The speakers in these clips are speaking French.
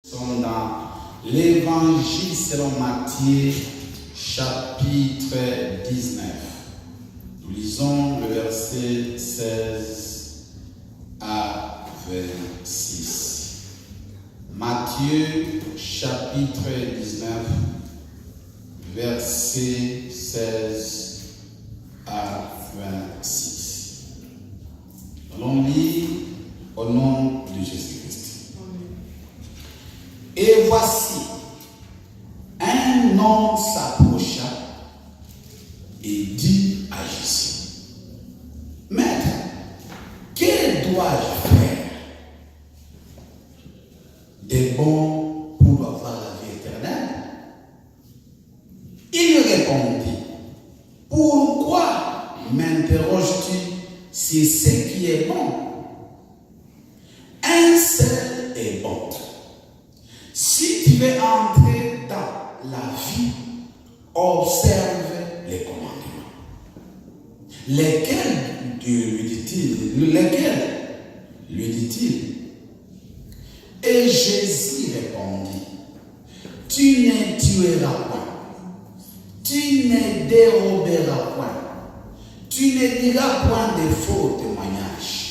Sont dans l'Évangile selon Matthieu, chapitre 19. Nous lisons le verset 16 à 26. Matthieu, chapitre 19, verset 16 à 26. Allons lire au nom de Jésus-Christ. Et voici, un homme s'approcha et dit à Jésus: Maître, que dois-je faire de bon pour avoir la vie éternelle? Il répondit: Pourquoi m'interroges-tu sur ce qui est bon? Un seul est bon. Si tu veux entrer dans la vie, observe les commandements. Lesquels, lui dit-il, lui dit-il. Et Jésus répondit: Tu ne tueras point, tu ne déroberas point, tu ne diras point de faux témoignages.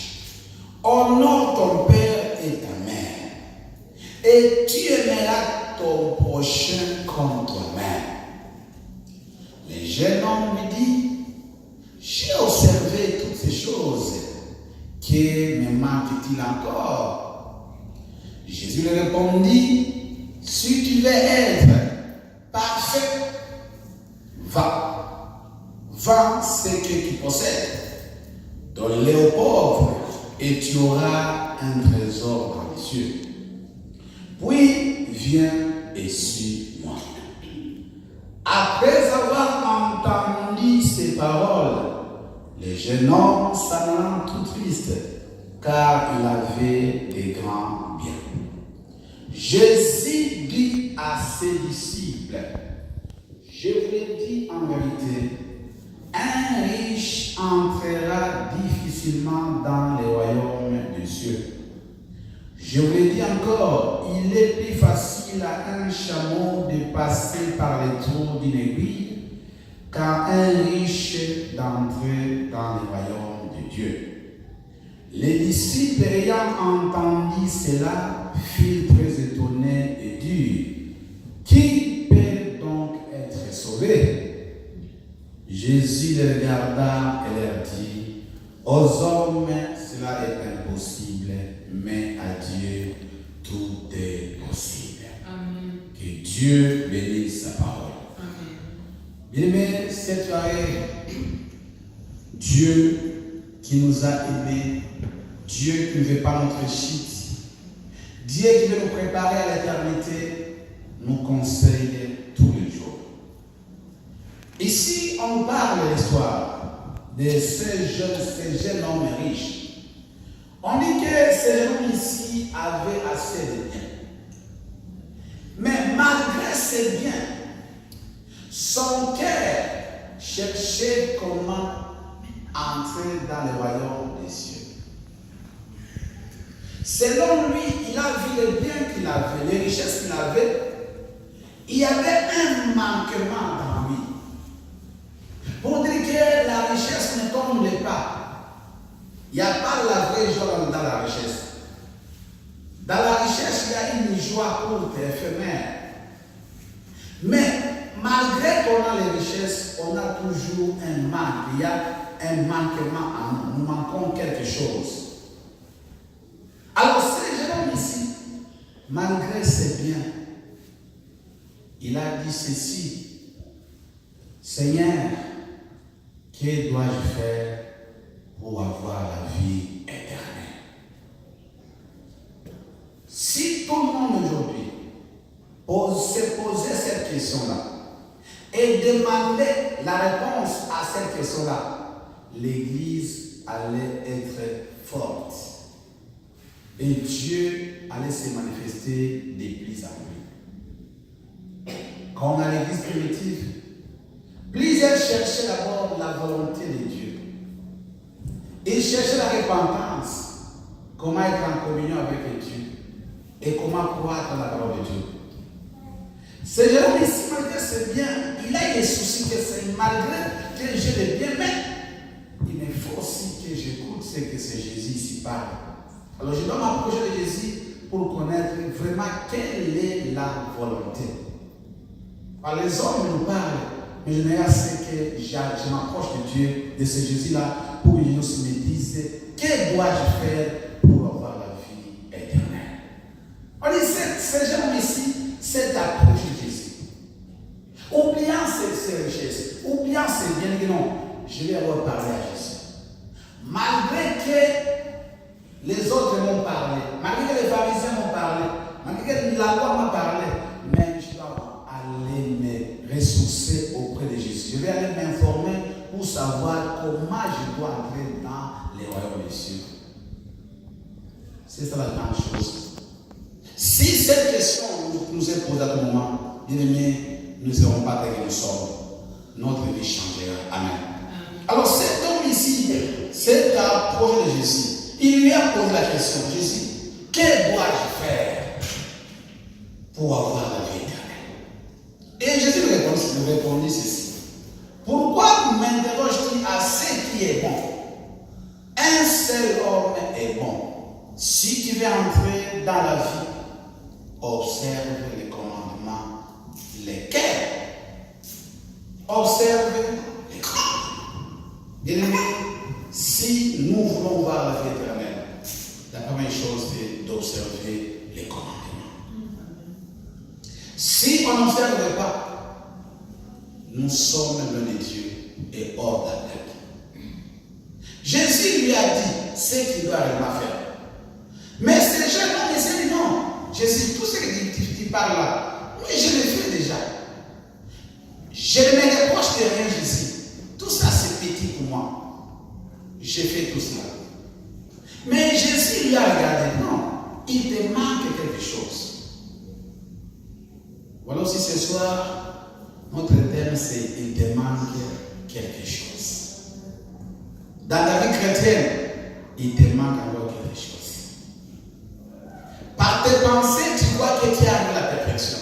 Honore ton père et ta mère. Et tu aimeras ton prochain comme toi-même. Le jeune homme lui dit: J'ai observé toutes ces choses. Que me manque-t-il encore? Jésus lui répondit: Si tu veux être parfait, va, vends ce que tu possèdes, donne-le aux pauvres, et tu auras un trésor dans les cieux. Puis viens et suis-moi. Après avoir entendu ces paroles, le jeune homme s'en alla tout triste, car il avait des grands biens. Jésus dit à ses disciples: Je vous le dis en vérité, un riche entrera difficilement dans le royaume des cieux. Je vous le dis encore, il est plus facile à un chameau de passer par les trous d'une aiguille qu'à un riche d'entrer dans le royaume de Dieu. Les disciples ayant entendu cela furent très étonnés et dirent: Qui peut donc être sauvé? Jésus les regarda et leur dit: Aux hommes cela est impossible, mais à Dieu tout est possible. Amen. Que Dieu bénisse sa parole. Bien-aimés, cette soirée, Dieu qui nous a aimés, Dieu qui ne veut pas notre chute, Dieu qui veut nous préparer à l'éternité, nous conseille tous les jours. Ici, on parle de l'histoire de ces jeunes hommes riches. On dit que ces hommes ici avaient assez de biens. Mais malgré ces biens, son cœur cherchait comment entrer dans le royaume des cieux. Selon lui, il a vu les biens qu'il avait, les richesses qu'il avait. Il y avait un manquement dans lui. Pour dire que la richesse ne comble pas. Il n'y a pas la vraie joie dans la richesse. Dans la richesse, il y a une joie courte, éphémère. Mais malgré qu'on a les richesses, on a toujours un manque. Il y a un manquement en nous. Nous manquons quelque chose. Alors, ce jeune homme ici, malgré ses biens, il a dit ceci: Seigneur, que dois-je faire pour avoir la vie éternelle? Si tout le monde aujourd'hui se posait cette question-là et demandait la réponse à cette question-là, l'Église allait être forte et Dieu allait se manifester de plus en plus. Quand on a l'Église primitive, plusieurs cherchaient d'abord la volonté de Dieu. Ils cherchaient la repentance. Comment être en communion avec Dieu. Et comment croire dans la parole de Dieu? C'est Jérôme ici, malgré c'est bien, il a des soucis que c'est malgré que j'ai le bien, mais il me faut aussi que j'écoute ce que c'est Jésus ici parle. Alors je dois m'approcher de Jésus pour connaître vraiment quelle est la volonté. Alors, les hommes nous parlent, mais je n'ai assez que je m'approche de Dieu, de ce Jésus-là, pour que Jésus me dise que dois-je faire pour avoir la vie éternelle. On dit, ces gens ici, cette approche de Jésus. Oubliant ces richesses, oubliant ces biens que non, je vais avoir parlé à Jésus. Malgré que les autres m'ont parlé, malgré que les pharisiens m'ont parlé, malgré que la loi m'a parlé, mais je dois aller me ressourcer auprès de Jésus. Je vais aller m'informer pour savoir comment je dois entrer dans les royaumes des cieux. C'est ça la grande chose. Si cette question nous est posée à tout moment, bien aimés, nous ne serons pas tels que nous sommes. Notre vie changera. Amen. Alors cet homme ici, cet approche de Jésus, il lui a posé la question, Jésus, que dois-je faire pour avoir la vie éternelle? Et Jésus lui répondit ceci. Pourquoi m'interroges-tu à ce qui est bon? Un seul homme est bon. Si tu veux entrer dans la vie, observe les commandements. Lesquels? Observe les commandements. Bien-aimés, si nous voulons voir la vie éternelle, la première chose c'est d'observer les commandements. Si on n'observe pas, nous sommes loin de Dieu et hors de la tête. Jésus lui a dit ce qu'il doit vraiment faire. Mais ces gens non, mais c'est non. Jésus, tout ce que tu parles là, mais je le fais déjà. Je ne me reproche de rien, Jésus. Tout ça c'est petit pour moi. J'ai fait tout cela. Mais Jésus lui a regardé, non, il te manque quelque chose. Voilà aussi ce soir, notre thème c'est il te manque quelque chose. Dans la vie chrétienne, il te manque encore quelque chose. Par tes pensées, tu crois que tu as la perfection.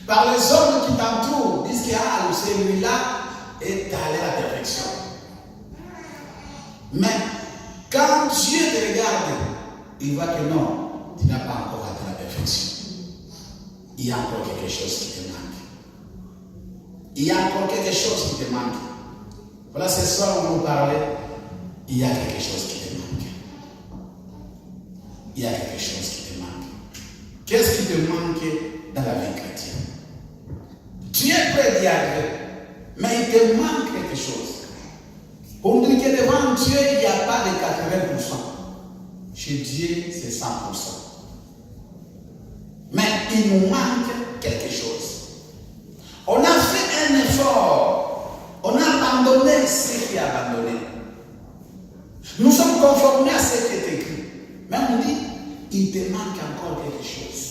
Par les hommes qui t'entourent, disent que celui-là est allé à la perfection. Mais quand Dieu te regarde, il voit que non, tu n'as pas encore atteint la perfection. Il y a encore quelque chose qui te manque. Il y a encore quelque chose qui te manque. Voilà, ce soir, on nous parlait, il y a quelque chose qui te manque. Il y a quelque chose qui te manque. Qu'est-ce qui te manque dans la vie chrétienne? Tu es prêt d'y arriver, mais il te manque quelque chose. Pour nous dire que devant Dieu, il n'y a pas de 80%. Chez Dieu, c'est 100%. Mais il nous manque quelque chose. On a fait un effort. On a abandonné ce qui est abandonné. Nous sommes conformés à ce qui est écrit. Mais on dit, il te manque encore quelque chose.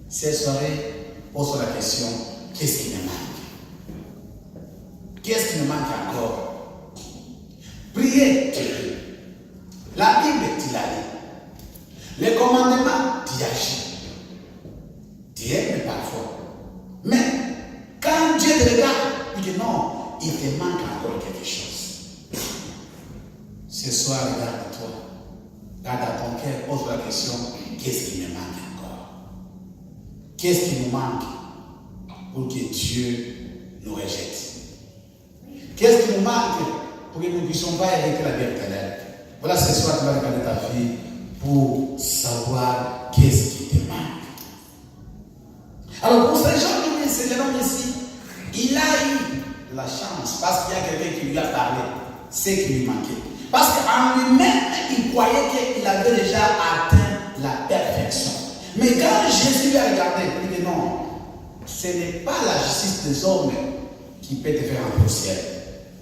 Cette soirée, pose la question, qu'est-ce qui me manque? Qu'est-ce qui me manque encore? Prier, tu pries. La Bible, tu la lis. Les commandements, tu agis. Tu aimes parfois. Mais quand Dieu te regarde, il dit non, il te manque encore quelque chose. Ce soir, regarde-toi. Regarde à ton cœur, pose la question, qu'est-ce qui me manque encore? Qu'est-ce qui nous manque pour que Dieu nous rejette? Qu'est-ce qui nous manque pour que nous ne puissions pas hériter la vie éternelle? Voilà, ce soir, tu vas regarder ta vie pour savoir qu'est-ce qui te manque. Alors, pour ces gens, ce jeune homme ici, il a eu la chance parce qu'il y a quelqu'un qui lui a parlé, ce qui lui manquait. Parce qu'en lui-même, il croyait qu'il avait déjà atteint la perfection. Mais quand Jésus lui a regardé, il dit non, ce n'est pas la justice des hommes qui peut te faire entrer au ciel.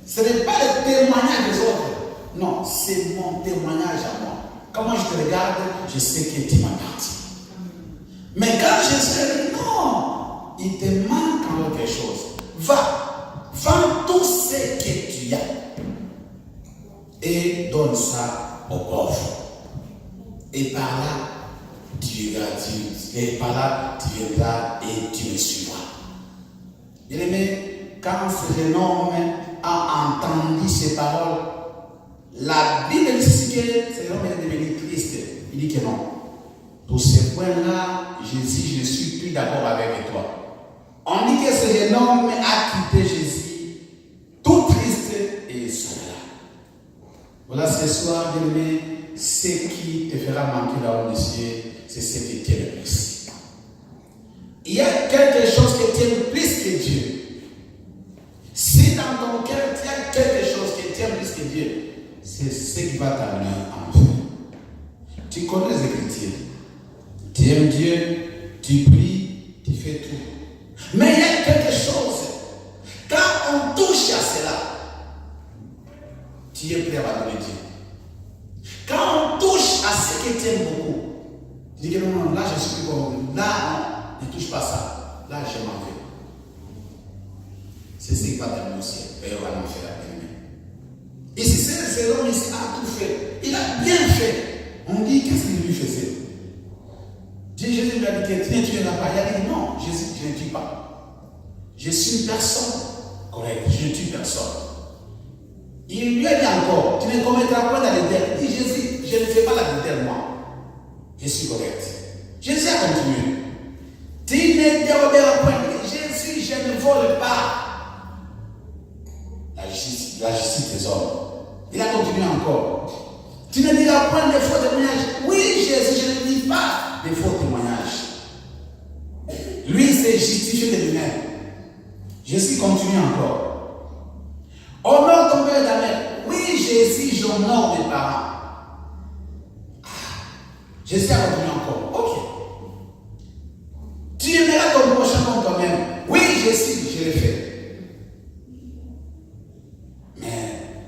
Ce n'est pas le témoignage des autres. Non, c'est mon témoignage à moi. Comment je te regarde, je sais que tu m'appartiens. Mais quand Jésus a dit non, il te manque encore quelque chose. Va, vends tout ce que tu as et donne ça aux pauvres. Et par là, tu viendras et tu me suivras. Bien aimé, quand ce jeune homme a entendu ces paroles, la Bible dit que ce jeune homme est devenu triste. Il dit que non. Pour ce point-là, Jésus, je ne suis plus d'accord avec toi. On dit que ce jeune homme a quitté Jésus, tout triste et seul. Voilà, ce soir, bien aimé, ce qui te fera manquer la haut des cieux, c'est ce qui t'aime le plus. Il y a quelque chose que tu aimes plus que Dieu. Si dans ton cœur, il y a quelque chose que tu aimes plus que Dieu, c'est ce qui va t'amener en enfer. Tu connais les Écritures. Tu aimes Dieu, tu pries, tu fais tout. Mais il y a quelque chose. Quand on touche à cela, tu es prêt à abandonner Dieu. Quand on touche à ce que tu aimes beaucoup, tu dis que non, là je suis plus comme là, non, ne touche pas ça. Là je m'en vais. C'est ce qui va t'amener au ciel. Et on va en faire la peine. Et c'est l'homme ici a tout fait. Il a bien fait. On dit qu'est-ce qu'il lui faisait? Jésus lui a dit que tu ne tueras pas. Il a dit non, Jésus, je ne tue pas. Je suis une personne correcte. Je ne tue personne. Il lui a dit encore, tu ne commettras pas d'adultère. Il dit Jésus, je ne fais pas l'adultère moi. Je suis correct. Jésus a continué. Tu ne déroberas point. Jésus, je ne vole pas. La justice des hommes. Il a continué encore. Tu ne diras point de faux témoignages. Oui, Jésus, je ne dis pas de faux témoignages. Lui, s'est justifié de lui-même. Jésus continue encore. Honore ton père et ta mère. Oui, Jésus, j'honore mes parents. Jésus a continué encore. Ok. Tu aimeras ton prochain comme toi-même. Oui, Jésus, je l'ai fait.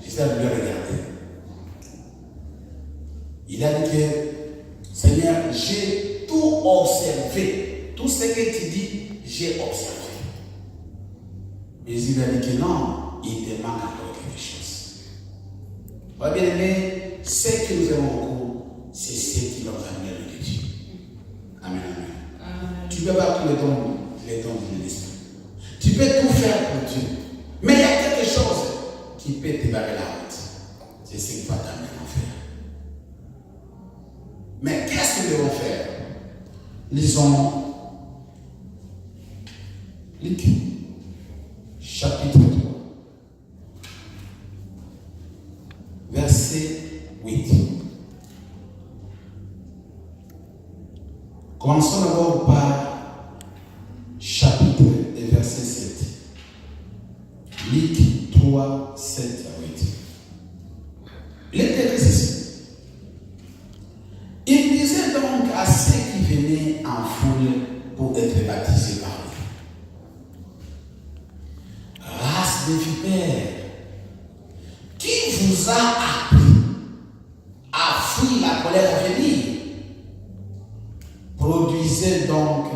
Jésus a voulu regarder. Il a dit que Seigneur, j'ai tout observé. Tout ce que tu dis, j'ai observé. Jésus lui a dit que non, il te manque encore quelque chose. Voilà, bien aimé, ce que nous aimons beaucoup, c'est ce qui nous amène de Dieu. Amen, amen. Tu peux avoir tous les dons de l'esprit. Tu peux tout faire pour Dieu. Mais il y a quelque chose qui peut te barrer la route. C'est ce qui va t'amener en enfer. Mais qu'est-ce que nous devons faire? Lisons Luc, chapitre 3, verset 8. Commençons d'abord par chapitre et verset 7. Luc 3, 7 à 8. Il était ceci. Il disait donc à ceux qui venaient en foule pour être baptisés par lui: race de vipères, qui vous a appris à fuir la colère à venir? Produisez donc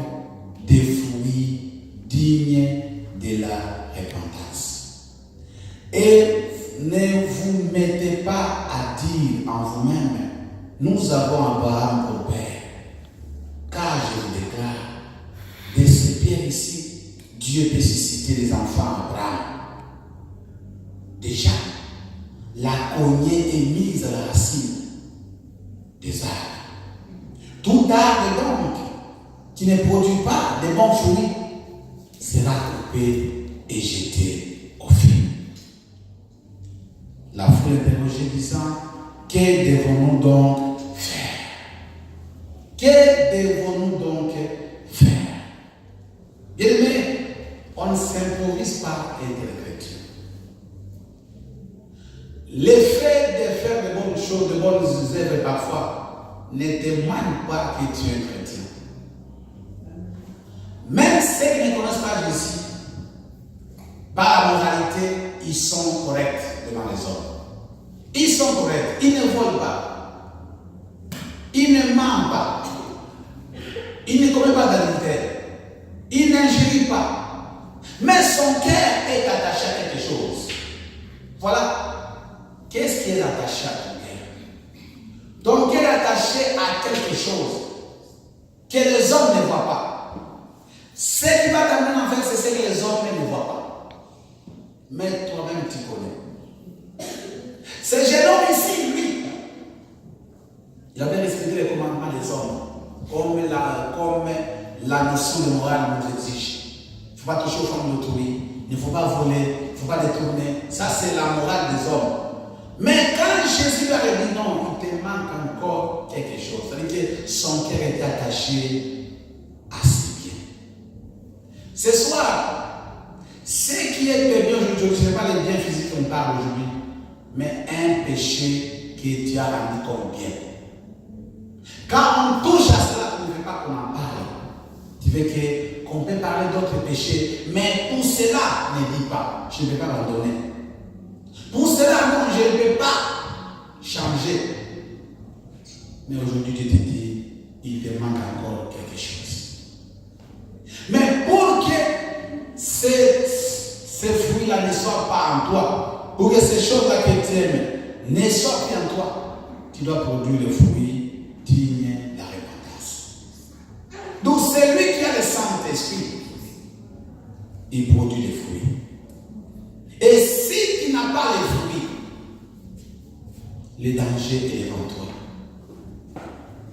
des fruits dignes de la repentance. Et ne vous mettez pas à dire en vous-même: nous avons Abraham pour père. Car je vous déclare, de ce pierre ici, Dieu peut susciter des enfants à Abraham. Déjà, la cognée est mise à la racine des arbres. Tout arbre donc qui ne produit pas de bons fruits sera coupé et jeté au feu. La foule interrogeait disant: que devons-nous donc faire? Que devons-nous donc faire? Bien aimé, on ne s'improvise pas être chrétien. L'effet de faire de bonnes choses, de bonnes œuvres parfois, ne témoigne pas que tu es chrétien. Même ceux qui ne connaissent pas Jésus, par la moralité, ils sont corrects devant les hommes. Ils sont corrects, ils ne volent pas, ils ne mentent pas, ils ne commettent pas d'adultère, ils n'injurient pas. Mais son cœur est attaché à quelque chose. Voilà. Qu'est-ce qui est attaché à ton cœur? Ton cœur est attaché à que les hommes ne voient pas. Ce qui va t'amener en fait, c'est ce que les hommes ne voient pas. Mais toi-même, tu connais. Ce jeune homme ici, lui, il avait respecté les commandements des hommes, comme la notion de morale nous exige. Il ne faut pas toucher aux femmes d'autrui, il ne faut pas voler, il ne faut pas détourner. Ça, c'est la morale des hommes. Mais quand Jésus lui a dit non, il te manque encore quelque chose. C'est-à-dire que son cœur était attaché à ses biens. Ce soir, ce qui est perdu aujourd'hui, ce n'est pas les biens physiques qu'on parle aujourd'hui, mais un péché que Dieu a rendu comme bien. Quand on touche à cela, on ne veut pas qu'on en parle. Tu veux qu'on peut parler d'autres péchés, mais pour cela, ne dis pas, je ne vais pas m'abandonner. Pour cela, non, je ne peux pas changer. Mais aujourd'hui, tu te dis, il te manque encore quelque chose. Mais pour que ces fruits-là ne soient pas en toi, pour que ces choses-là que tu aimes ne soient plus en toi, tu dois produire le fruit digne de la repentance. Donc, celui qui a le Saint-Esprit, il produit les fruits. Et si tu n'as pas les fruits, le danger est devant toi.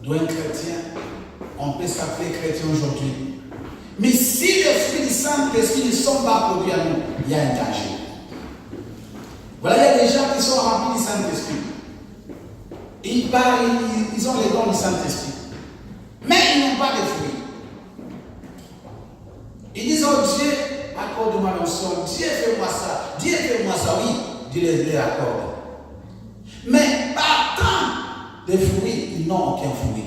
Donc, un chrétien, on peut s'appeler chrétien aujourd'hui. Mais si les fruits du Saint-Esprit ne sont pas produits à nous, il y a un danger. Voilà, il y a des gens qui sont remplis du Saint-Esprit. Ils parlent, ils ont les dons du Saint-Esprit. Mais ils n'ont pas de fruits. Ils disent, oh Dieu, accorde-moi l'onction. Dieu, fais-moi ça. Dieu, fais-moi ça. Oui, Dieu les accorde. Mais partant des fruits, ils n'ont aucun fruit.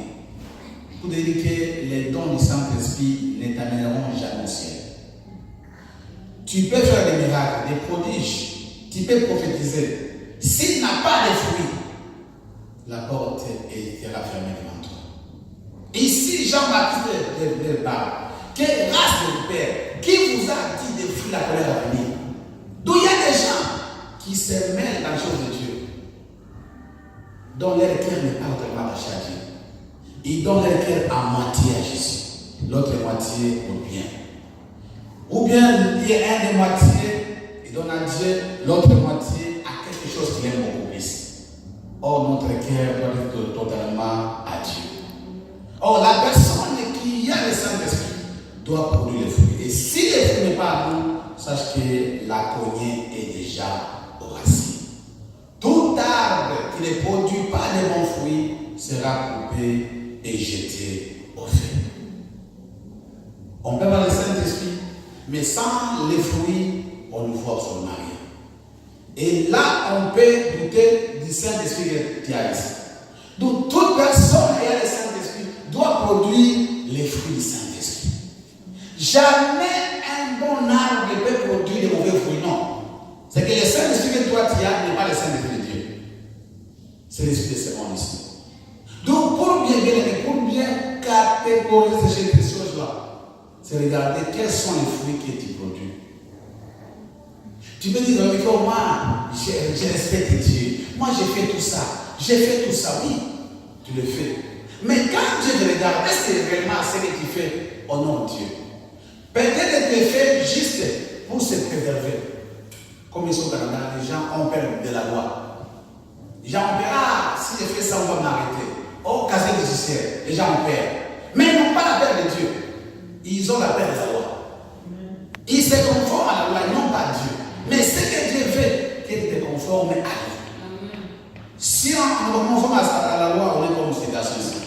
Pour dire que les dons du Saint-Esprit ne t'amèneront jamais au ciel. Tu peux faire des miracles, des prodiges. Tu peux prophétiser. S'il n'a pas de fruits, la porte sera fermée devant toi. Ici, Jean-Baptiste parle. Quelle race de père qui vous a dit de fuir la colère à venir? Donc il y a des gens qui se mêlent dans les choses de Dieu, dont leur cœur n'est pas totalement attaché à Dieu. Ils donnent leur cœur à moitié à Jésus, l'autre moitié au bien. Ou bien il y a un de moitié, il donne à Dieu, l'autre moitié à quelque chose qu'il aime beaucoup plus. Or, notre cœur doit être totalement à Dieu. Or, la personne qui a le Saint-Esprit doit produire les fruits. Et si les fruits n'est pas à nous, sache que la cognée est déjà aux racines. Tout arbre qui ne produit pas de bons fruits sera coupé et jeté au feu. On peut avoir le Saint-Esprit, mais sans les fruits, on ne voit absolument rien. Et là, on peut douter du Saint-Esprit qui a ici. Donc, toute personne qui a le Saint-Esprit doit produire les fruits du Saint-Esprit. Jamais un bon arbre ne peut produire de mauvais fruits, non. C'est que le Saint-Esprit que toi tu as n'est pas le Saint-Esprit de Dieu. C'est l'Esprit de ce monde ici. Donc, pour bien catégoriser ces choses-là, c'est regarder quels sont les fruits que tu produis. Tu peux dire, moi, je respecte Dieu. Moi, j'ai fait tout ça. Oui, tu le fais. Mais quand Dieu te regarde, est-ce que réellement ce que tu fais au nom de Dieu? Peut-être que tu le fais juste pour se préserver. Comme ici au Canada, les gens ont peur de la loi. Les gens ont peur, si je fais ça, on va m'arrêter. Au casier judiciaire, les gens ont peur. Mais ils n'ont pas la peur de Dieu. Ils ont la peur de la loi. Ils se conforment à la loi, ils n'ont pas Dieu. Mais ce que Dieu veut, qu'il te conforme à lui. Si on me conforme à la loi, on est comme ces garçons-ci.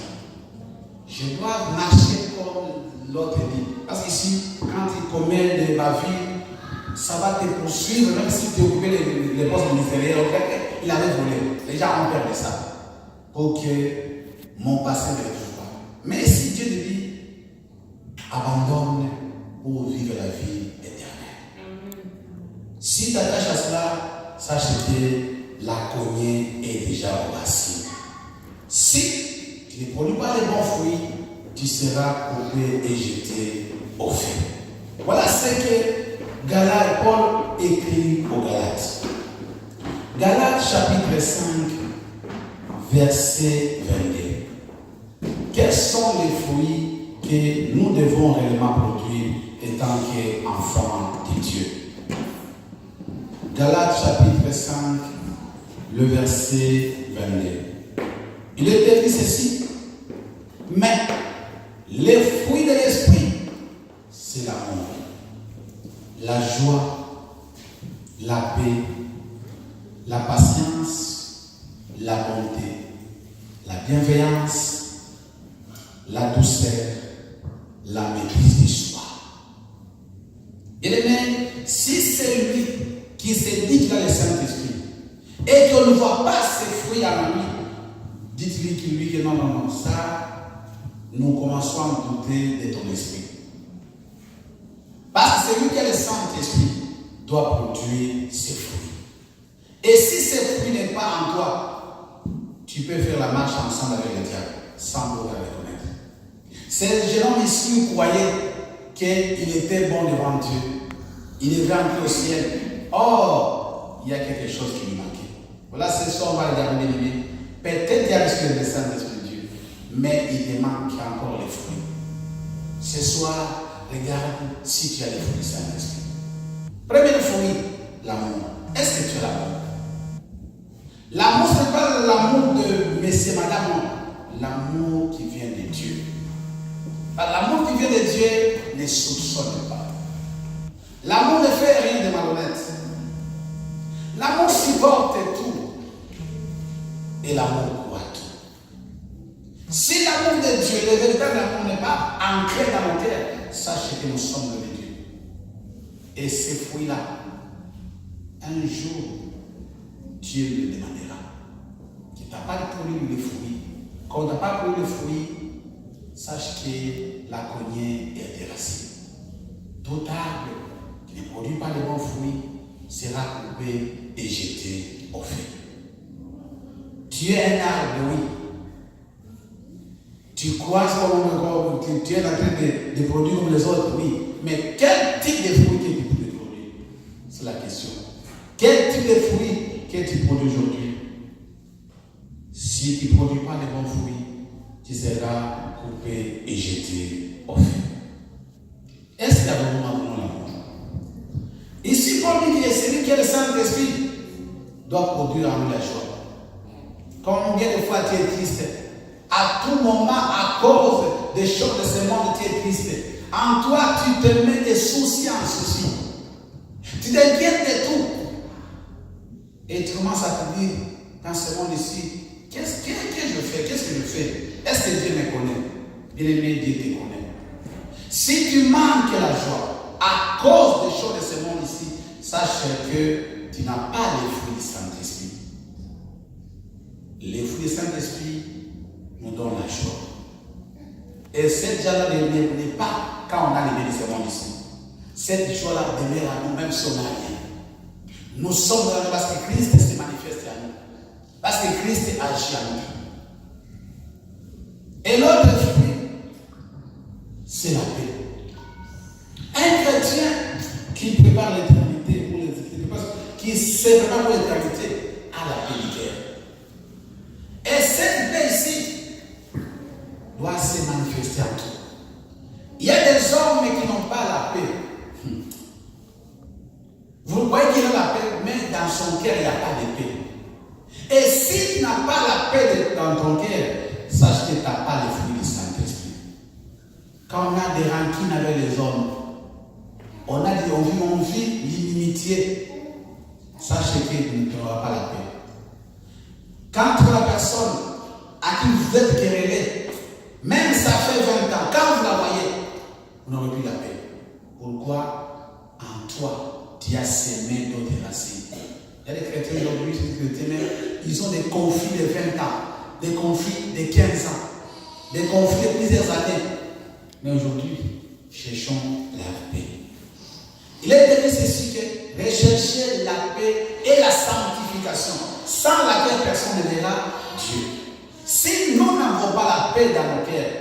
Je dois marcher comme l'autre dit. Parce qu'ici, quand il commet des bavures, ça va te poursuivre, même si tu occupes les postes ministériels. Il avait volé. Les gens ont peur de ça. Pour que mon passé ne le trouve pas. Mais si Dieu te dit, abandonne pour vivre la vie éternelle. Si tu t'attaches à cela, sache que la cognée est déjà au racine. Si tu ne produis pas les bons fruits, tu seras coupé et jeté au feu. Voilà ce que Paul écrit aux Galates. Galates chapitre 5, verset 22. Quels sont les fruits que que nous devons réellement produire étant qu'enfants de Dieu. Galates chapitre 5, le verset 22. Il est dit ceci, mais les fruits de l'esprit, c'est l'amour, la joie, la paix, la patience, la bonté, la bienveillance, la douceur, la maîtrise du soi. Bien-aimé, si c'est lui qui se dit qu'il a le Saint-Esprit et qu'on ne voit pas ses fruits à lui, dites-lui que non, ça, nous commençons à douter de ton esprit. Parce que celui qui a le Saint-Esprit doit produire ses fruits. Et si ces fruits n'est pas en toi, tu peux faire la marche ensemble avec le diable sans pouvoir le connaître. C'est jeune homme ici croyait qu'il était bon devant Dieu. Il est rentré au ciel. Or, il y a quelque chose qui lui manquait. Voilà, ce soir, on va regarder les. Peut-être qu'il y a le Saint-Esprit de Dieu, mais il te manque encore les fruits. Ce soir, regarde si tu as les fruits du Saint-Esprit. Premier fruit, l'amour. Est-ce que tu as l'amour? L'amour, ce n'est pas l'amour de monsieur, madame, non. L'amour qui vient de Dieu. L'amour qui vient de Dieu ne soupçonne pas. L'amour ne fait rien de malhonnête. L'amour supporte tout. Et l'amour croit tout. Si l'amour de Dieu, le véritable amour n'est pas ancré dans nos cœurs, sachez que nous sommes de Dieu. Et ces fruits-là, un jour, Dieu le demandera. Tu n'as pas produit les fruits. Quand tu n'as pas produit les fruits, sache que la cognée est terrassée. Tout arbre qui ne produit pas de bons fruits sera coupé et jeté au feu. Tu es un arbre, oui. Tu crois que tu es en train de produire comme les autres, oui. Mais quel type de fruits que tu peux produire? C'est la question. Quel type de fruits que tu produis aujourd'hui? Si tu ne produis pas de bons fruits, tu seras coupé et jeté au feu. Est-ce qu'il y a vraiment l'amour? Ici, Paul dit que celui qui a le Saint-Esprit doit produire en nous la joie. Combien de fois tu es triste? À tout moment, à cause des choses de ce monde, tu es triste. En toi, tu te mets des soucis en soucis. Tu t'inquiètes de tout. Et tu commences à te dire, dans ce monde ici, qu'est-ce que je fais? Qu'est-ce que je fais? Est-ce que Dieu me connaît? Bien-aimé, Dieu te connaît. Si tu manques la joie à cause des choses de ce monde ici, sache que tu n'as pas les fruits du Saint-Esprit. Les fruits du Saint-Esprit nous donnent la joie. Et cette joie-là n'est pas quand on a les biens de ce monde ici. Cette joie-là demeure à nous, même si on n'a rien. Nous sommes dans la parce que Christ se manifeste à nous. Parce que Christ agit à nous. Et l'autre fruit, c'est la paix. Un chrétien qui prépare l'éternité pour qui se prépare pour l'éternité a la paix du cœur. Et cette paix ici doit se manifester en tout. Il y a des hommes qui n'ont pas la paix. Vous voyez qu'il a la paix, mais dans son cœur, il n'y a pas de paix. Et si tu n'as pas la paix dans ton cœur, sache que tu n'as pas les fruits du Saint-Esprit. Quand on a des rancines avec les hommes, on vit l'inimitié, sache que tu n'auras pas la paix. Quand tu as la personne à qui vous êtes querellé, même ça fait 20 ans, quand vous la voyez, vous n'aurez plus la paix. Pourquoi? En toi, tu as semé d'autres racines. Il y a des chrétiens aujourd'hui, ils ont des conflits de 20 ans, des conflits de 15 ans, des conflits de plusieurs années. Mais aujourd'hui, cherchons la paix. Il est dit ceci que rechercher la paix et la sanctification, sans laquelle personne ne verra Dieu. Si nous n'avons pas la paix dans nos cœurs,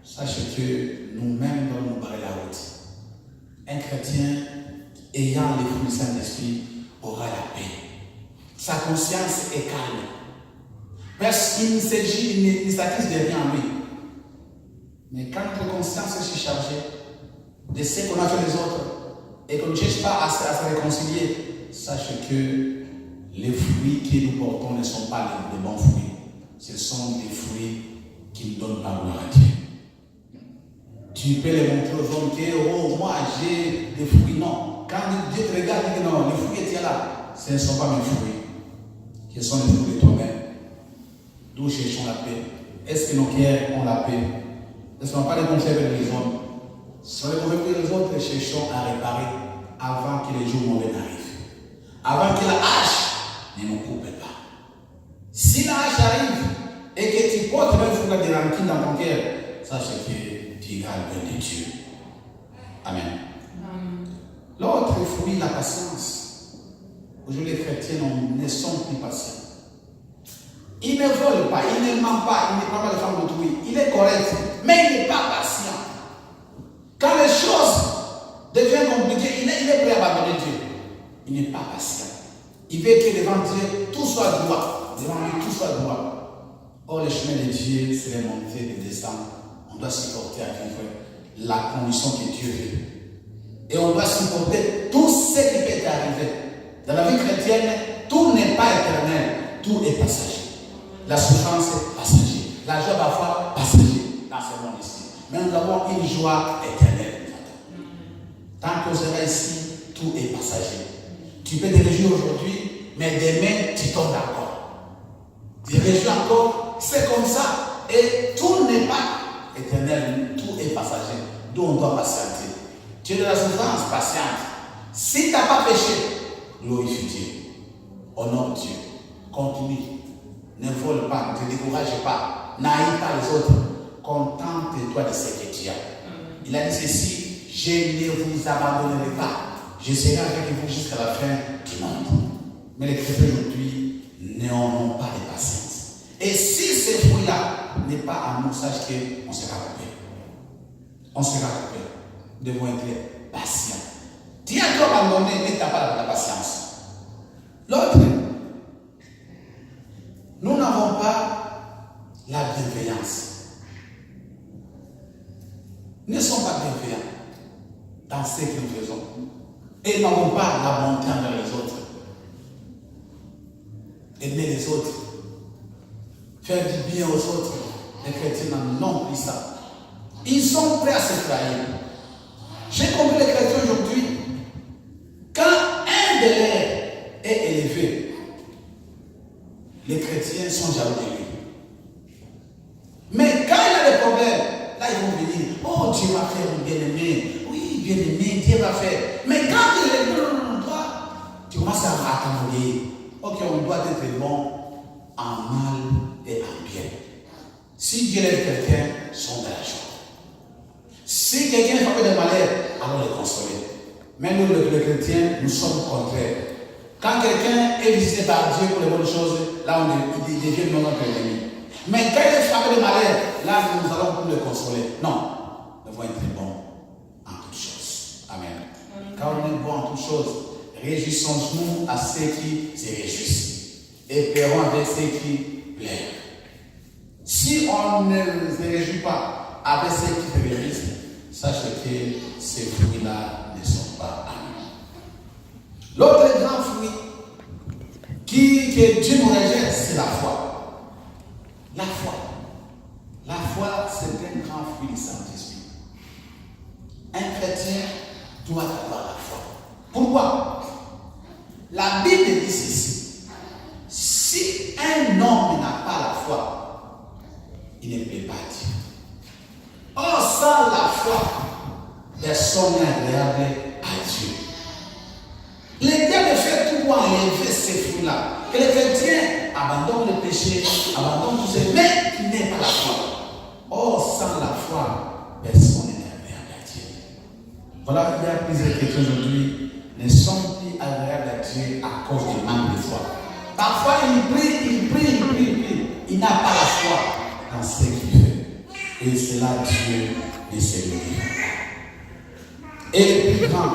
sachez que nous-mêmes devons nous barrer la route. Un chrétien ayant les fruits du Saint-Esprit aura la paix. Sa conscience est calme. Parce qu'il ne s'agit de rien en lui. Mais quand notre conscience est surchargée de ce qu'on a fait les autres et qu'on ne cherche pas à se réconcilier, sache que les fruits que nous portons ne sont pas les bons fruits. Ce sont des fruits qui ne donnent pas gloire à Dieu. Tu peux les montrer aux hommes que, oh, moi j'ai des fruits. Non. Quand Dieu te regarde, il dit non, les fruits étaient là. Ce ne sont pas mes fruits. Ce sont les fruits de toi-même. D'où cherchons la paix. Est-ce que nos cœurs ont la paix? Est-ce qu'on n'a pas de conflits avec les hommes? Si on est conflits avec les autres, cherchons à réparer avant que les jours mauvais n'arrivent. Avant que la hache ne nous coupe pas. Si la hache arrive et que tu portes même sur la rancune dans ton cœur, sache que tu iras le bien de Dieu. Amen. L'autre fruit, la patience. Aujourd'hui, les chrétiens ne sont plus patients. Il ne vole pas, il ne ment pas, il ne prend pas de femmes d'autrui. Il est correct, mais il n'est pas patient. Quand les choses deviennent compliquées, il est prêt à abandonner Dieu. Il n'est pas patient. Il veut que devant Dieu, tout soit droit. Devant lui, tout soit droit. Or, le chemin de Dieu, c'est de monter, de descendre. On doit supporter à vivre la condition que Dieu veut. Et on doit supporter tout ce qui peut arriver. Dans la vie chrétienne, tout n'est pas éternel, tout est passager. La souffrance est passagère. La joie parfois passagère dans ce monde ici. Mais nous avons une joie éternelle. Tant qu'on sera ici, tout est passager. Tu peux te réjouir aujourd'hui, mais demain, tu tombes encore. Tu te réjouis encore, c'est comme ça. Et tout n'est pas éternel, tout est passager. D'où on doit patienter. Tu es de la souffrance, patiente. Si tu n'as pas péché, glorifie Dieu. Honore Dieu. Continue. Ne vole pas, ne te décourage pas, n'haïs pas les autres. Contente-toi de ce que tu as. Il a dit ceci, je ne vous abandonnerai pas. Je serai avec vous jusqu'à la fin du monde. Mais les chrétiens aujourd'hui n'ont pas de patience. Et si ce fruit-là n'est pas à nous, sache qu'on sera coupé. On sera coupé. Nous devons être patients. Dieu a tout abandonné, mais tu n'as pas la patience. L'autre, nous n'avons pas la bienveillance. Nous ne sommes pas bienveillants dans ce que nous faisons. Et nous n'avons pas la bonté envers les autres. Aimer les autres. Faire du bien aux autres. Les chrétiens n'ont plus ça. Ils sont prêts à se trahir. J'ai compris les chrétiens aujourd'hui. Quand un de leurs est élevé, les chrétiens sont jaloux de lui. Mais quand il a des problèmes, là ils vont venir. Oh, Dieu va faire un bien-aimé. Oui, bien-aimé, Dieu va faire. Mais quand il est non, toi, tu commences à t'envoyer. Ok, on doit être bon en mal et en bien. Si Dieu aime quelqu'un, sont de la joie. Si quelqu'un est frappé de malheur, alors le consoler. Mais nous, les chrétiens, nous sommes contraires. Quand quelqu'un est visité par Dieu pour les bonnes choses, là, il devient notre ennemi. Mais quand il est frappé de malheur, là, nous allons pour le consoler. Non, nous devons être bons en toutes choses. Amen. Quand on est bon en toutes choses, réjouissons-nous à ceux qui se réjouissent. Et paierons avec ceux qui plairent. Si on ne se réjouit pas avec ceux qui se réjouissent, sache que ces fruits-là ne sont pas à nous. L'autre grand fruit que Dieu nous rejette, c'est la foi. La foi. La foi, c'est un grand fruit du Saint-Esprit. Un chrétien doit avoir la foi. Pourquoi? La Bible dit ceci. Si un homme n'a pas la foi, il ne peut pas dire. Or, sans la foi, personne n'est agréable à Dieu. L'Éternel fait tout pour enlever ces fruits-là. Que les chrétiens abandonnent le péché, abandonnent tout ça, mais qui n'est pas la foi. Or, sans la foi, personne n'est agréable à Dieu. Voilà, il y a plusieurs chrétiens aujourd'hui ne sont plus agréables à Dieu à cause du manque de foi. Parfois, il prie. Il n'a pas la foi dans ce qu'il fait. Et c'est là Dieu ne se glorifie pas. Et le plus grand,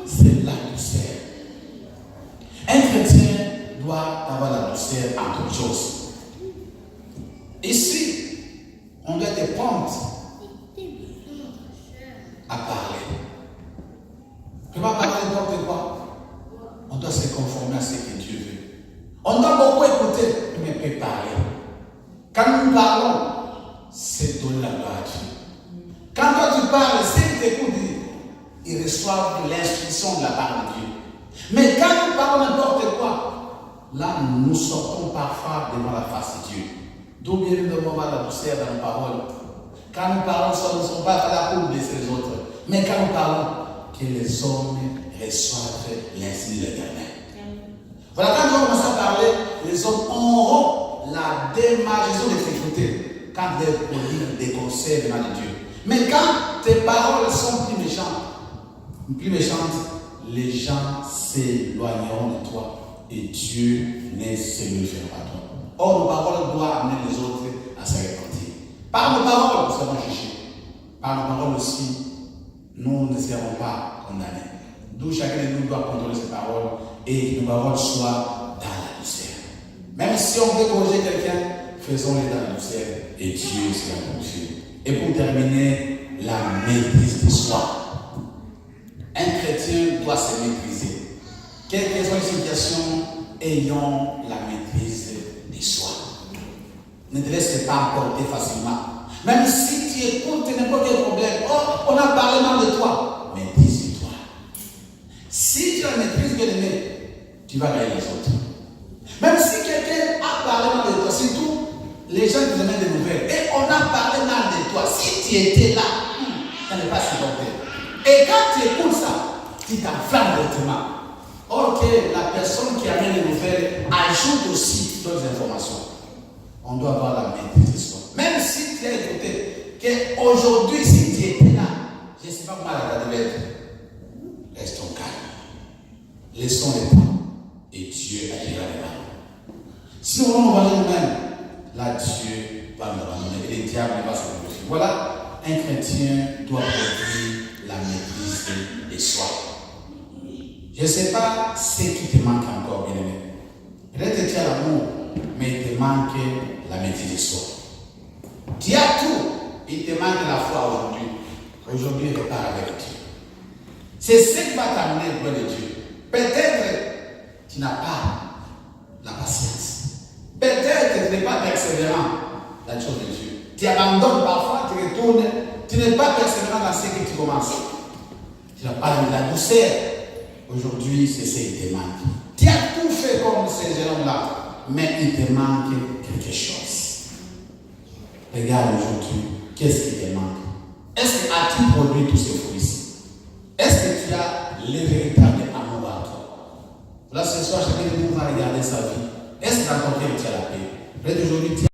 c'est la douceur. Un chrétien doit avoir la douceur en toutes choses. Ici, on doit être prompt à parler. Tu ne peux pas parler n'importe quoi. On doit se conformer à ce que Dieu veut. On doit beaucoup écouter, mais peut parler. Quand nous parlons, c'est donner la gloire à Dieu. Quand toi tu parles, c'est que tu écoutes, ils reçoivent l'instruction de la part de Dieu. Mais quand nous parlons n'importe quoi, là nous sortons parfois devant la face de Dieu. D'où bien nous devons avoir la douceur dans nos paroles. Quand nous parlons, nous ne sommes pas là pour blesser les autres. Mais quand nous parlons, que les hommes reçoivent l'insigne de l'Éternel. Voilà, quand nous allons commencer à parler, les hommes auront la démarche de t'écouter quand ils produisent des conseils venant de Dieu. Mais quand tes paroles sont plus méchantes, les gens s'éloigneront de toi et Dieu ne se le fera pas toi. Or, nos paroles doivent amener les autres à se repentir. Par nos paroles, nous serons jugés. Par nos paroles aussi, nous ne serons pas condamnés. D'où chacun de nous doit contrôler ses paroles et que nos paroles soient dans la douceur. Même si on veut corriger quelqu'un, faisons-le dans la douceur et Dieu sera glorifié. Et pour terminer, la maîtrise de soi. Un chrétien doit se maîtriser. Quelles que soient les situations, ayons la maîtrise de soi. Ne te laisse pas emporter facilement. Même si tu écoutes n'importe quel problème, oh, on a parlé mal de toi, maîtrise-toi. Si tu la maîtrises, bien aimé, tu vas gagner les autres. Même si quelqu'un a parlé mal de toi, surtout les gens qui te donnent des nouvelles, et on a parlé mal de toi, si tu étais là, ça n'est pas supporté. Et quand tu écoutes ça, tu t'enflammes directement. Or que la personne qui amène les nouvelles ajoute aussi d'autres informations. On doit avoir la maîtrise de soi. Même si tu as écouté qu'aujourd'hui, si tu étais là, je ne sais pas comment la devait être. Restons calmes. Laissons les temps. Et Dieu agira les mains. Si on nous va nous-mêmes, là Dieu va nous abandonner. Et le diable va se glorifier. Voilà, un chrétien doit produire la maîtrise de soi. Je ne sais pas ce qui te manque encore, bien aimé. Peut-être que tu as l'amour, mais il te manque la maîtrise de soi. Tu as tout, il te manque la foi aujourd'hui. Aujourd'hui, repars avec Dieu. C'est ce qui va t'amener auprès de Dieu. Peut-être tu n'as pas la patience. Peut-être que tu n'es pas persévérant dans les choses de Dieu. Tu abandonnes parfois, tu retournes. Tu n'es pas persévérant dans ce que tu commences. Tu n'as pas eu la douceur. Aujourd'hui, c'est ce qui te manque. Tu as tout fait comme ces jeunes-là, mais il te manque quelque chose. Regarde aujourd'hui, qu'est-ce qui te manque? Est-ce que as-tu produit tous ces fruits-ci? Est-ce que tu as le véritable amour à toi? Là, ce soir, chacun de nous va regarder sa vie. Est-ce que dans ton cœur tu as la paix? Peut-être aujourd'hui,